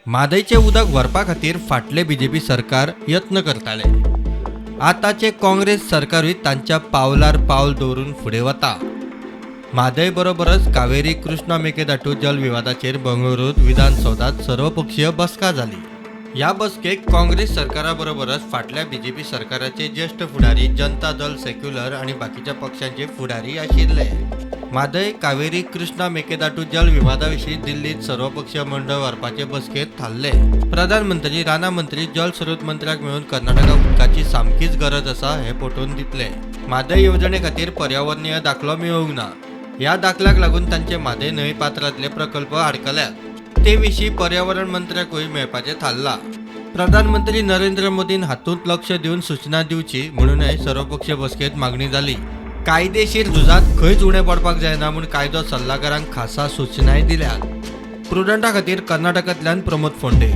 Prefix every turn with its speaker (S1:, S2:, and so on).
S1: म्हादैचे उदक भरपा खातीर फाटले बीजेपी सरकार यत्न करताले। आताचे काँग्रेस सरकारूय तांच्या पावलार पावल दवरून फुडें वता। म्हादय बरोबरच कावेरी कृष्णा मेकेदाटू जल विवादाचेर बंगळुरूत विधानसौधात सर्वपक्षीय बसका जाली। या बसकेक काँग्रेस सरकाराबरोबरच फाटल्या बीजेपी सरकाराचे ज्येष्ठ फुडारी, जनता दल, सेक्युलर आणि बाकीच्या पक्षांचे फुडारी आशिल्ले। म्हादय कावेरी कृष्णा मेकेदाटू जल विवादाविशीं दिल्लीत सर्वपक्षीय मंडळ व्हरपाचे बसकेत थारले। प्रधानमंत्री, राना मंत्री, जल स्रोत मंत्र्याक मेळून कर्नाटका उदकाची सामकीच गरज आसा हे पटोवन दितले। म्हादय येवजणे खातीर पर्यावरणीय दाखलो मेळूंक ना। ह्या दाखल्याक लागून तांचे म्हादय न्हंय पात्रांतले प्रकल्प आडकल्यात। ते विशीं पर्यावरण मंत्र्याकूय मेळपाचें थारला। प्रधानमंत्री नरेंद्र मोदीन हातूंत लक्ष दिवन सूचना दिवची म्हणूनय सर्वपक्षीय बसकेत मागणी जाली। कायदेशीर झुजात खंयच उणें पडपाक जायना म्हूण कायदो सल्लागारांक खासा सूचनाय दिल्यात। प्रुडंटा खातीर कर्नाटकांतल्यान प्रमोद फोंडे।